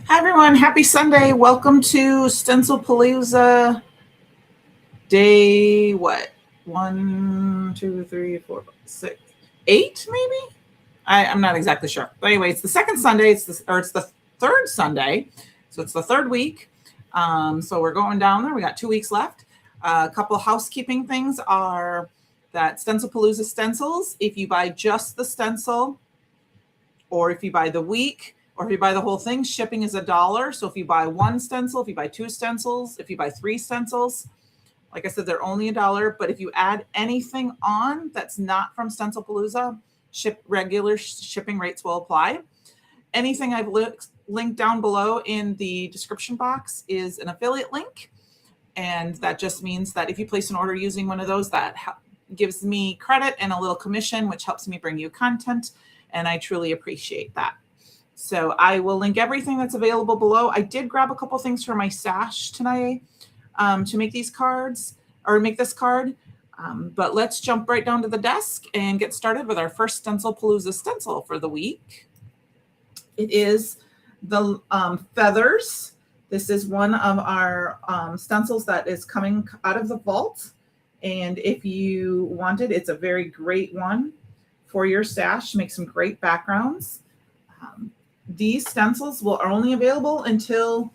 Hi everyone, happy Sunday. Welcome to Stencilpalooza day what? 1, 2, 3, 4, 5, 6, 8 maybe? I'm not exactly sure. But anyway, it's the second Sunday, it's the third Sunday. So it's the third week. So we're going down there. We got 2 weeks left. A couple of housekeeping things are that Stencilpalooza stencils, if you buy just the stencil, or if you buy the week, or if you buy the whole thing, shipping is $1. So if you buy one stencil, if you buy two stencils, if you buy three stencils, like I said, they're only $1. But if you add anything on that's not from Stencilpalooza, regular shipping rates will apply. Anything I've linked down below in the description box is an affiliate link. And that just means that if you place an order using one of those, that gives me credit and a little commission, which helps me bring you content. And I truly appreciate that. So I will link everything that's available below. I did grab a couple things for my stash tonight to make these cards, or make this card. But let's jump right down to the desk and get started with our first Stencilpalooza stencil for the week. It is the feathers. This is one of our stencils that is coming out of the vault. And if you want it, it's a very great one for your stash. Make some great backgrounds. These stencils are only available until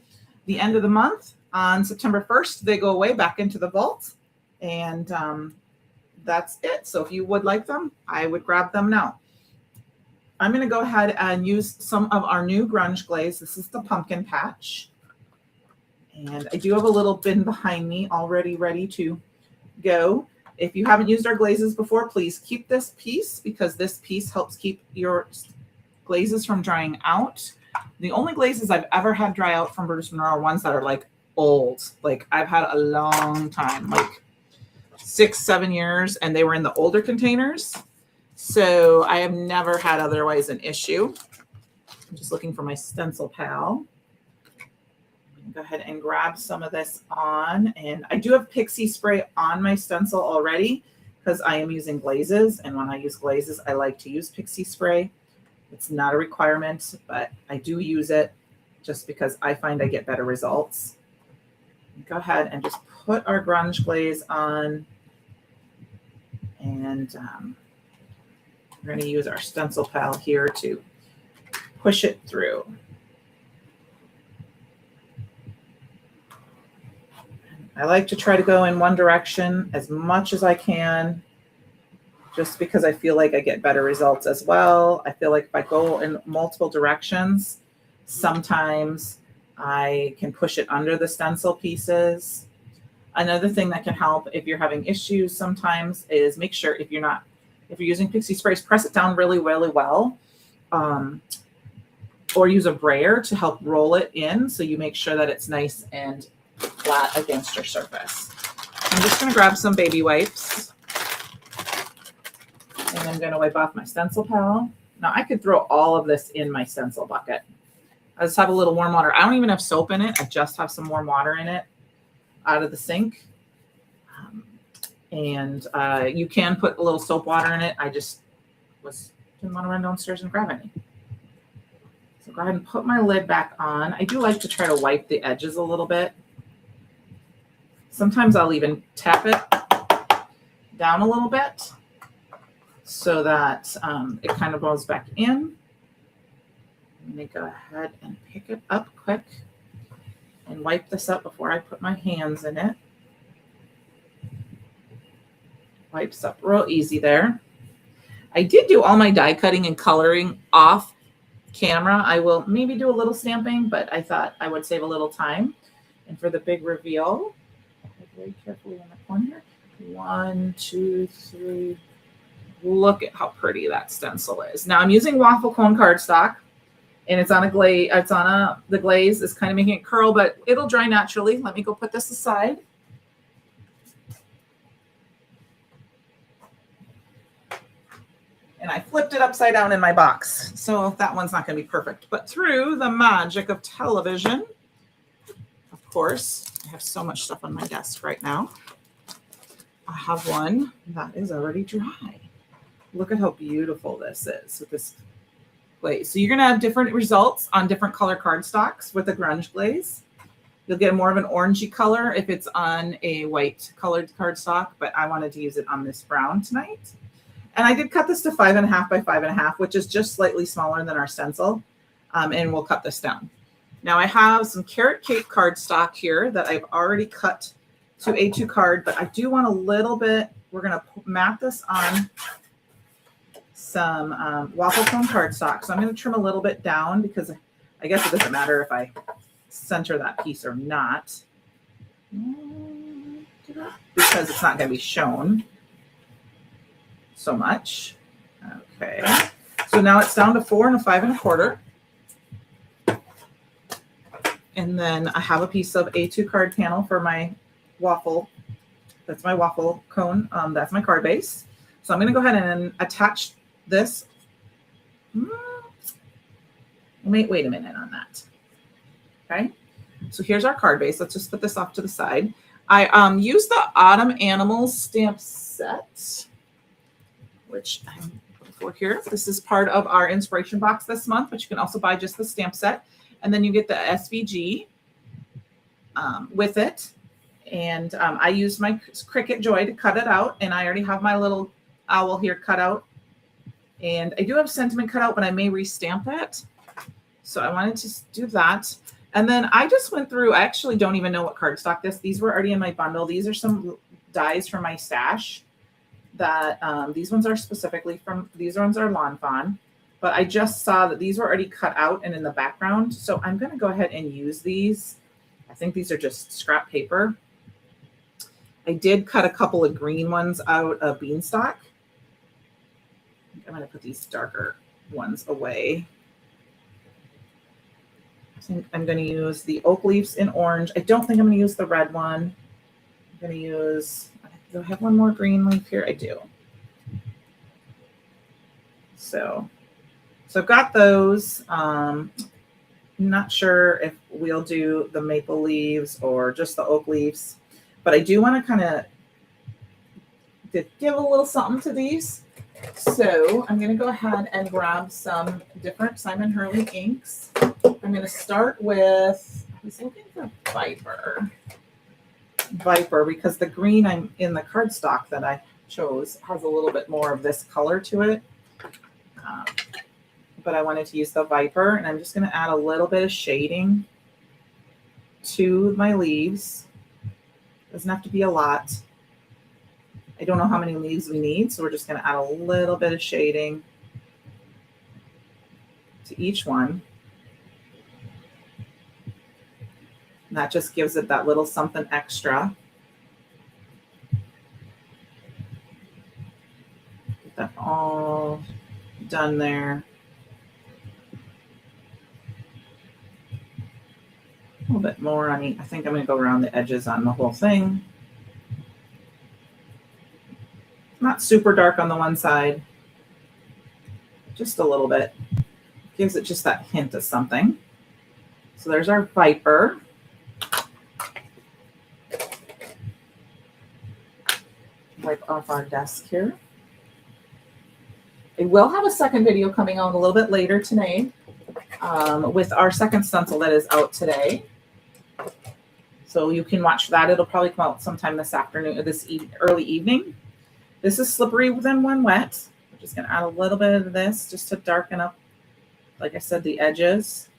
the end of the month. On September 1st, they go away back into the vault. And that's it. So if you would like them, I would grab them now. I'm going to go ahead and use some of our new grunge glaze. This is the pumpkin patch. And I do have a little bin behind me already ready to go. If you haven't used our glazes before, please keep this piece, because this piece helps keep your glazes from drying out. The only glazes I've ever had dry out from Bruce Monroe are ones that are like old. Like I've had a long time, like 6-7 years, and they were in the older containers. So I have never had otherwise an issue. I'm just looking for my stencil pal. Go ahead and grab some of this on. And I do have pixie spray on my stencil already because I am using glazes. And when I use glazes, I like to use pixie spray. It's not a requirement, but I do use it just because I find I get better results. Go ahead and just put our grunge glaze on. And we're going to use our stencil pal here to push it through. I like to try to go in one direction as much as I can, just because I feel like I get better results as well. I feel like if I go in multiple directions, sometimes I can push it under the stencil pieces. Another thing that can help if you're having issues sometimes is make sure if you're using pixie sprays, press it down really, really well. Or use a brayer to help roll it in so you make sure that it's nice and flat against your surface. I'm just going to grab some baby wipes. And I'm going to wipe off my stencil pal. Now I could throw all of this in my stencil bucket. I just have a little warm water. I don't even have soap in it. I just have some warm water in it out of the sink. You can put a little soap water in it. I just didn't want to run downstairs and grab any. So go ahead and put my lid back on. I do like to try to wipe the edges a little bit. Sometimes I'll even tap it down a little bit so that it kind of goes back in. Let me go ahead and pick it up quick and wipe this up before I put my hands in it. Wipes up real easy there. I did do all my die cutting and coloring off camera. I will maybe do a little stamping, but I thought I would save a little time. And for the big reveal, very carefully in the corner. 1, 2, 3. Look at how pretty that stencil is. Now I'm using waffle cone cardstock, and it's on a glaze. The glaze is kind of making it curl, but it'll dry naturally. Let me go put this aside. And I flipped it upside down in my box, so that one's not going to be perfect. But through the magic of television, of course, I have so much stuff on my desk right now. I have one that is already dry. Look at how beautiful this is with this glaze. So you're going to have different results on different color cardstocks with the grunge glaze. You'll get more of an orangey color if it's on a white colored cardstock, but I wanted to use it on this brown tonight. And I did cut this to 5.5 by 5.5, which is just slightly smaller than our stencil. And we'll cut this down. Now I have some carrot cake cardstock here that I've already cut to A2 card, but I do want a little bit. We're going to mat this on some waffle cone cardstock. So I'm going to trim a little bit down because I guess it doesn't matter if I center that piece or not, because it's not going to be shown so much. Okay, so now it's down to 4 and a 5 1/4. And then I have a piece of A2 card panel for my waffle. That's my waffle cone. That's my card base. So I'm going to go ahead and attach this. Wait a minute on that. Okay. So here's our card base. Let's just put this off to the side. I used the Autumn Animals stamp set, which I'm looking for here. This is part of our inspiration box this month, but you can also buy just the stamp set. And then you get the SVG with it. And I used my Cricut Joy to cut it out. And I already have my little owl here cut out. And I do have sentiment cut out, but I may restamp it. So I wanted to do that. And then I just went through, I actually don't even know what cardstock these were already in my bundle. These are some dies from my stash that these ones are specifically from, these ones are Lawn Fawn. But I just saw that these were already cut out and in the background. So I'm going to go ahead and use these. I think these are just scrap paper. I did cut a couple of green ones out of beanstalk. I'm going to put these darker ones away. I think I'm going to use the oak leaves in orange. I don't think I'm going to use the red one. I'm going to use, do I have one more green leaf here? I do. So I've got those. I'm not sure if we'll do the maple leaves or just the oak leaves, but I do want to kind of give a little something to these. So I'm going to go ahead and grab some different Simon Hurley inks. I'm going to start with, I was looking for Viper, because the green I'm in the cardstock that I chose has a little bit more of this color to it. But I wanted to use the Viper, and I'm just going to add a little bit of shading to my leaves. Doesn't have to be a lot. I don't know how many leaves we need, so we're just going to add a little bit of shading to each one. And that just gives it that little something extra. Get that all done there. A little bit more. I think I'm going to go around the edges on the whole thing. Not super dark on the one side, just a little bit. Gives it just that hint of something. So there's our Viper. Wipe off our desk here. I will have a second video coming out a little bit later today with our second stencil that is out today. So you can watch that. It'll probably come out sometime this afternoon or this early evening. This is Slippery Than When Wet. We're just going to add a little bit of this just to darken up, like I said, the edges.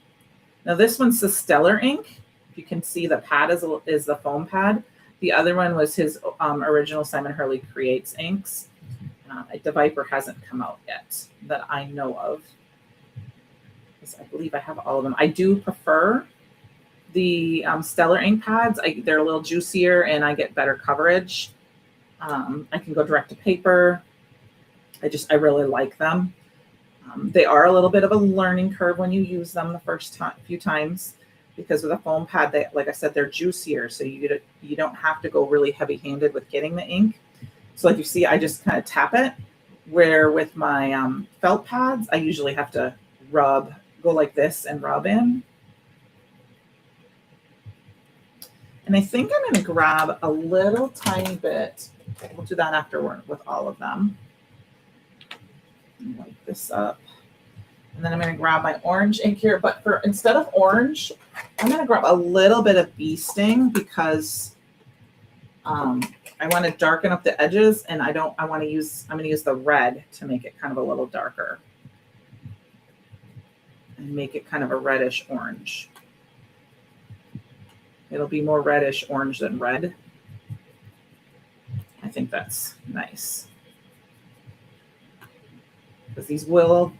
Now this one's the Stellar ink. If you can see, the pad is the foam pad. The other one was his original Simon Hurley Creates inks. The Viper hasn't come out yet that I know of. I believe I have all of them. I do prefer the Stellar ink pads. They're a little juicier and I get better coverage. I can go direct to paper. I really like them. They are a little bit of a learning curve when you use them the first few times, because with a foam pad, like I said, they're juicier. So you don't have to go really heavy handed with getting the ink. So like you see, I just kind of tap it, where with my felt pads, I usually have to go like this and rub in. And I think I'm going to grab a little tiny bit. We'll do that afterward with all of them. Wipe this up. And then I'm going to grab my orange ink here, but for instead of orange, I'm going to grab a little bit of bee sting because I want to darken up the edges, and I'm going to use the red to make it kind of a little darker and make it kind of a reddish orange. It'll be more reddish orange than red. I think that's nice because these will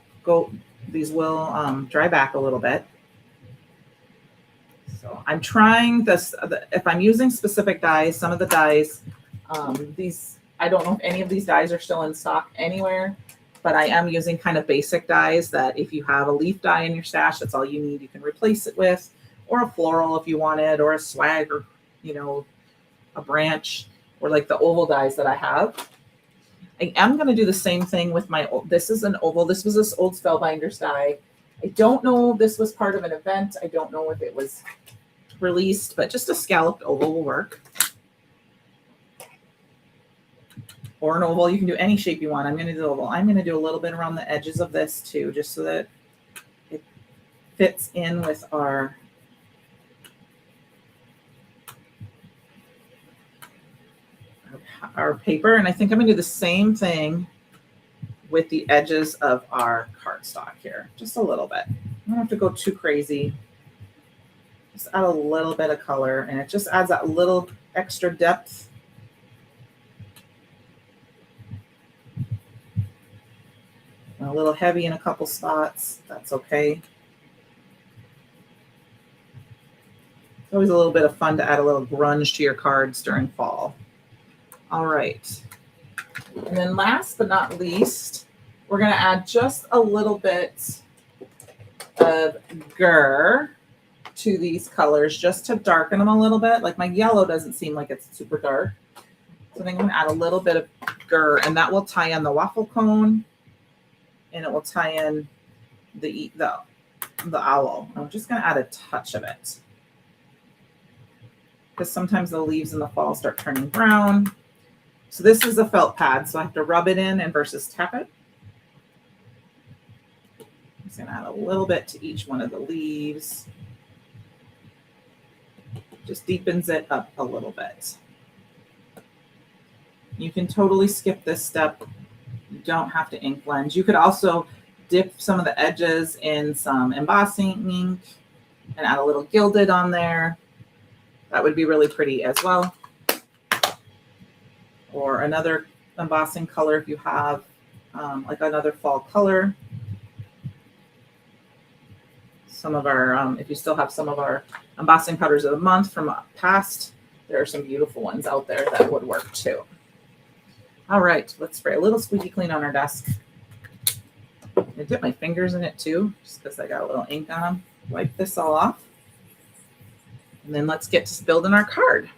dry back a little bit. So I'm trying this. If I'm using specific dyes, some of the dyes, I don't know if any of these dyes are still in stock anywhere, but I am using kind of basic dyes that if you have a leaf dye in your stash, that's all you need. You can replace it with, or a floral if you wanted, or a swag, or, you know, a branch, or like the oval dyes that I have. I am going to do the same thing with my, this is an oval. This was this old Spellbinders dye. I don't know if this was part of an event. I don't know if it was released, but just a scalloped oval will work. Or an oval. You can do any shape you want. I'm going to do oval. I'm going to do a little bit around the edges of this too, just so that it fits in with our paper. And I think I'm going to do the same thing with the edges of our cardstock here. Just a little bit. I don't have to go too crazy. Just add a little bit of color, and it just adds that little extra depth. A little heavy in a couple spots. That's okay. It's always a little bit of fun to add a little grunge to your cards during fall. All right. And then last but not least, we're going to add just a little bit of gur to these colors just to darken them a little bit. Like my yellow doesn't seem like it's super dark. So I think I'm going to add a little bit of gur, and that will tie in the waffle cone, and it will tie in the owl. I'm just going to add a touch of it because sometimes the leaves in the fall start turning brown. So this is a felt pad, so I have to rub it in and versus tap it. I'm just going to add a little bit to each one of the leaves. Just deepens it up a little bit. You can totally skip this step. You don't have to ink blend. You could also dip some of the edges in some embossing ink and add a little gilded on there. That would be really pretty as well. Or another embossing color if you have like another fall color. Some of our, if you still have some of our embossing powders of the month from past, there are some beautiful ones out there that would work too. All right, let's spray a little squeaky clean on our desk. I dip my fingers in it too, just because I got a little ink on them. Wipe this all off. And then let's get to building our card.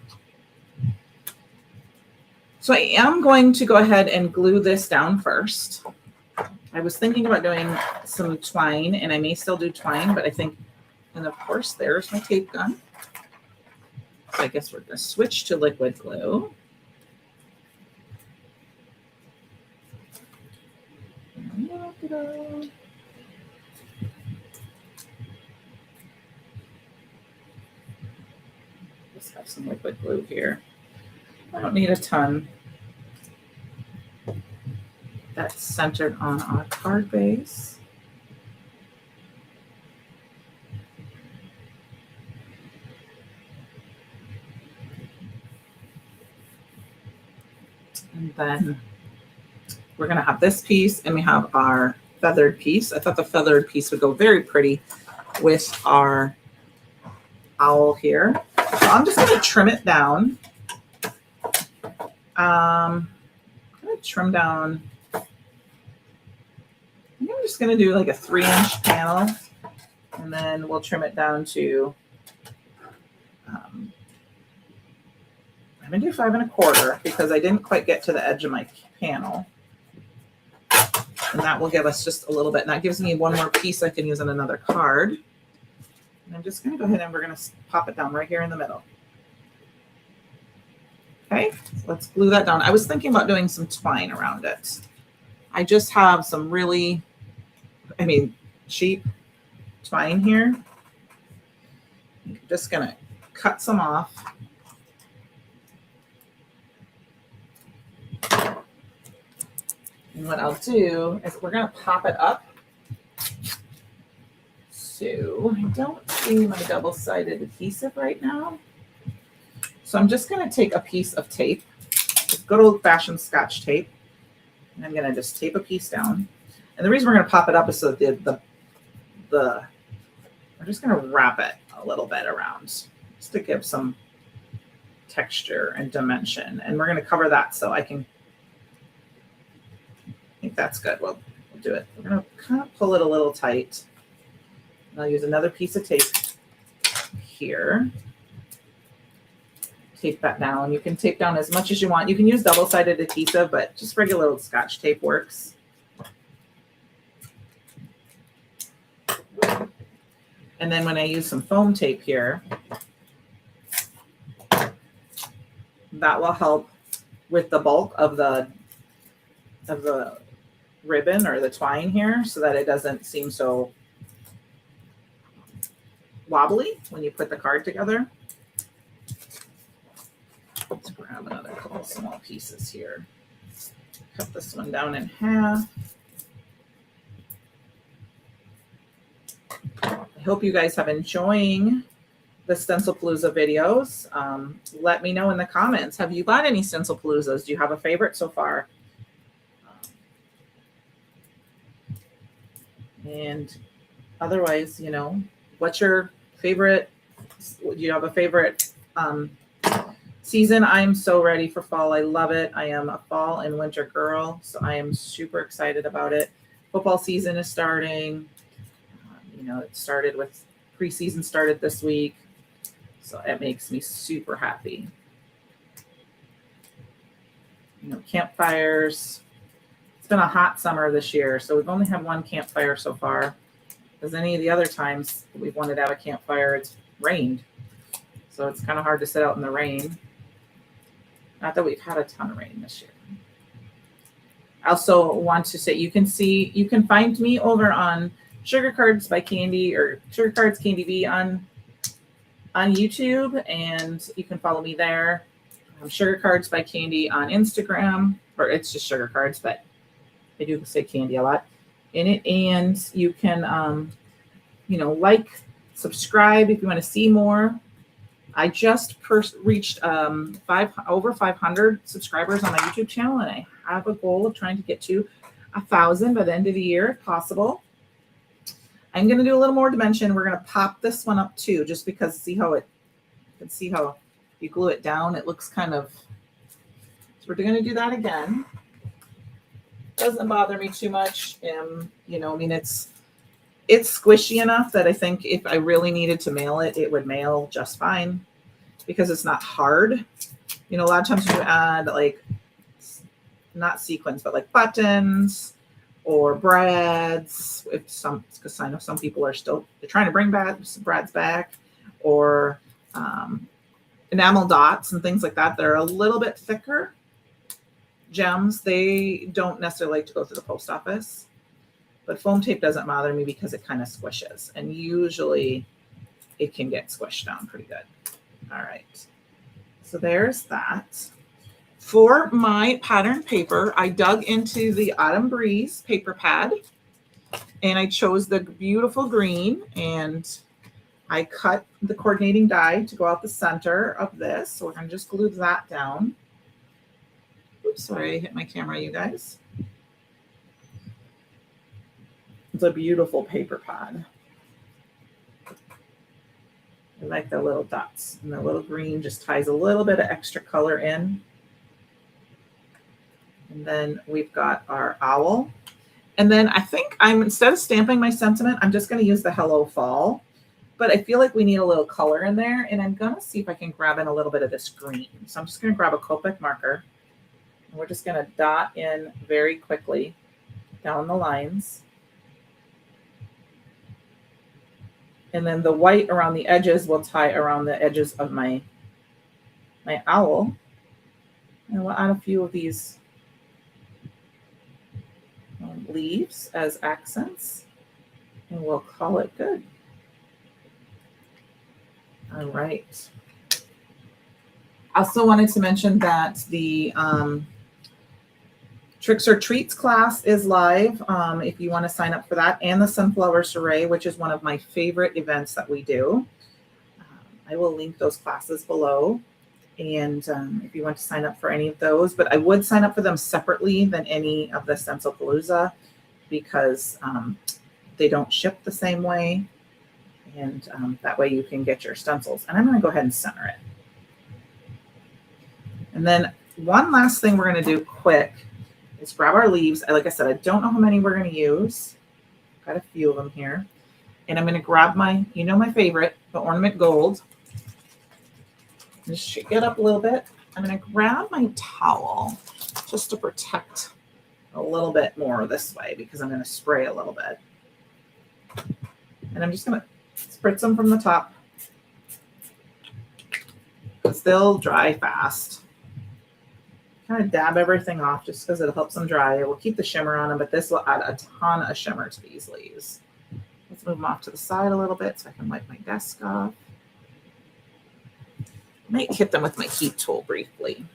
So I am going to go ahead and glue this down first. I was thinking about doing some twine, and I may still do twine, but I think, and of course, there's my tape gun. So I guess we're going to switch to liquid glue. Just have some liquid glue here. I don't need a ton. That's centered on our card base. And then we're going to have this piece, and we have our feathered piece. I thought the feathered piece would go very pretty with our owl here. So I'm just going to trim it down. I'm going to trim down. I think I'm just going to do like a 3-inch panel, and then we'll trim it down to, I'm going to do 5 1/4 because I didn't quite get to the edge of my panel. And that will give us just a little bit. And that gives me one more piece I can use on another card. And I'm just going to go ahead and we're going to pop it down right here in the middle. Okay, so let's glue that down. I was thinking about doing some twine around it. I just have some really, cheap twine here. I'm just going to cut some off. And what I'll do is we're going to pop it up. So I don't see my double-sided adhesive right now. So I'm just going to take a piece of tape, good old-fashioned Scotch tape, and I'm going to just tape a piece down. And the reason we're going to pop it up is so that we're just going to wrap it a little bit around just to give some texture and dimension. And we're going to cover that so I think that's good. We'll do it. We're going to kind of pull it a little tight. And I'll use another piece of tape here. Tape that down. You can tape down as much as you want. You can use double-sided adhesive, but just regular old Scotch tape works. And then when I use some foam tape here, that will help with the bulk of the ribbon or the twine here so that it doesn't seem so wobbly when you put the card together. Let's grab another couple small pieces here. Cut this one down in half. I hope you guys have enjoying the Stencilpalooza videos. Let me know in the comments. Have you got any Stencilpaloozas? Do you have a favorite so far? And otherwise, you know, what's your favorite? Do you have a favorite season? I'm so ready for fall. I love it. I am a fall and winter girl, so I am super excited about it. Football season is starting. You know, it started with preseason started this week, so it makes me super happy. You know, campfires. It's been a hot summer this year, so we've only had one campfire so far. Because any of the other times we've wanted to have a campfire, it's rained. So it's kind of hard to sit out in the rain. Not that we've had a ton of rain this year. I also want to say you can find me over on Sugar Cards by Candy or Sugar Cards Candy V on YouTube, and you can follow me there. Sugar Cards by Candy on Instagram, or it's just Sugar Cards, but I do say Candy a lot in it. And you can, you know, like, subscribe if you want to see more. I just reached over 500 subscribers on my YouTube channel, and I have a goal of trying to get to 1,000 by the end of the year, if possible. I'm going to do a little more dimension. We're going to pop this one up too, just because see how you glue it down. It looks kind of, so we're going to do that again. Doesn't bother me too much. You know, I mean, it's squishy enough that I think if I really needed to mail it, it would mail just fine because it's not hard. You know, a lot of times you add like, not sequins, but like buttons or brads, because I know some people are they're trying to bring brads back, or enamel dots and things like that. They're a little bit thicker gems. They don't necessarily like to go through the post office, but foam tape doesn't bother me because it kind of squishes, and usually it can get squished down pretty good. All right, so there's that. For my pattern paper, I dug into the Autumn Breeze paper pad, and I chose the beautiful green, and I cut the coordinating die to go out the center of this. So we're going to just glue that down. Oops, sorry, I hit my camera, you guys. It's a beautiful paper pad. I like the little dots, and the little green just ties a little bit of extra color in. And then we've got our owl. And then I think instead of stamping my sentiment, I'm just going to use the Hello Fall. But I feel like we need a little color in there. And I'm going to see if I can grab in a little bit of this green. So I'm just going to grab a Copic marker. And we're just going to dot in very quickly down the lines. And then the white around the edges will tie around the edges of my owl. And we'll add a few of these leaves as accents. and we'll call it good. All right. I also wanted to mention that the Tricks or Treats class is live if you want to sign up for that, and the Sunflower Soiree, which is one of my favorite events that we do. I will link those classes below. And if you want to sign up for any of those, but I would sign up for them separately than any of the Stencilpalooza because they don't ship the same way. And that way you can get your stencils. And I'm going to go ahead and center it. And then one last thing we're going to do quick is grab our leaves. Like I said, I don't know how many we're going to use. Got a few of them here. And I'm going to grab my, my favorite, the Ornament Gold. Just shake it up a little bit. I'm going to grab my towel just to protect a little bit more this way because I'm going to spray a little bit. And I'm just going to spritz them from the top. Still dry fast. Kind of dab everything off just because it helps them dry. It will keep the shimmer on them, but this will add a ton of shimmer to these leaves. Let's move them off to the side a little bit so I can wipe my desk off. I might hit them with my heat tool briefly.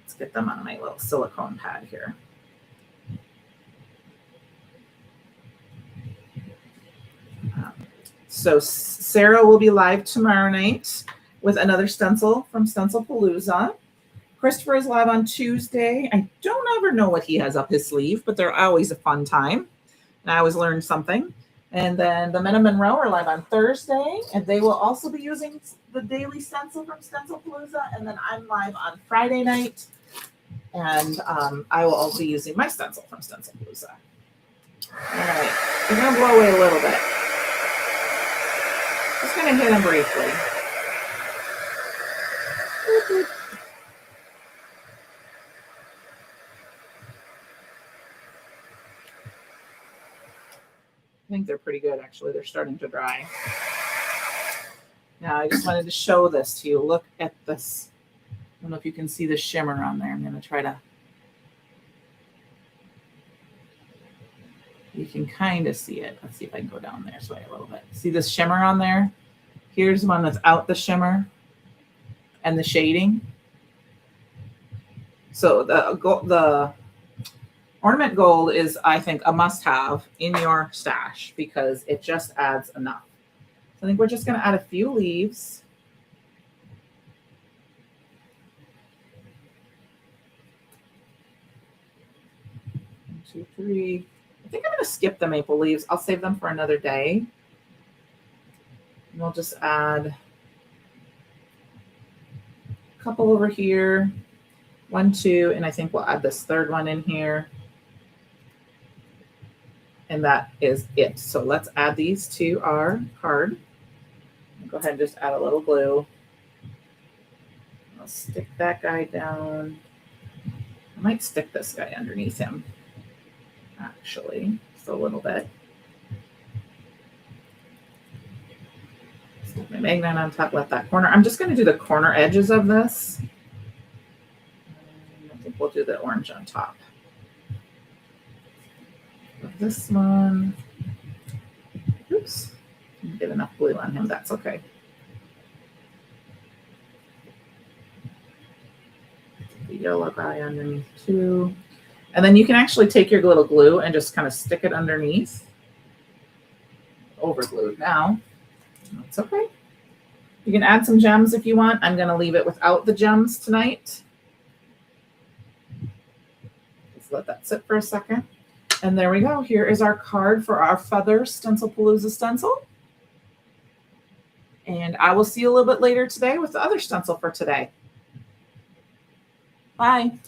Let's get them on my little silicone pad here. So Sarah will be live tomorrow night with another stencil from Stencilpalooza. Christopher is live on Tuesday. I don't ever know what he has up his sleeve, but they're always a fun time. And I always learn something. And then the Men of Monroe are live on Thursday, and they will also be using the daily stencil from Stencilpalooza. And then I'm live on Friday night, and I will also be using my stencil from Stencilpalooza. All right, we're going to blow away a little bit. Just going to hit them briefly. I think they're pretty good, actually. They're starting to dry. Now, I just wanted to show this to you. Look at this. I don't know if you can see the shimmer on there. I'm going to try to... You can kind of see it. Let's see if I can go down there this way a little bit. See this shimmer on there? Here's one without the shimmer and the shading. So the Ornament Gold is, I think, a must-have in your stash because it just adds enough. So I think we're just going to add a few leaves. 1, 2, 3. I think I'm going to skip the maple leaves. I'll save them for another day. And we'll just add a couple over here. 1, 2, and I think we'll add this third one in here. And that is it. So let's add these to our card. Go ahead and just add a little glue. I'll stick that guy down. I might stick this guy underneath him, actually, just a little bit. Stick my magnet on top, let that corner. I'm just going to do the corner edges of this. I think we'll do the orange on top. This one, oops, didn't get enough glue on him. That's okay. The yellow guy underneath too. And then you can actually take your little glue and just kind of stick it underneath. Over glued now. That's okay. You can add some gems if you want. I'm going to leave it without the gems tonight. Just let that sit for a second. And there we go. Here is our card for our Feather Stencilpalooza stencil. And I will see you a little bit later today with the other stencil for today. Bye.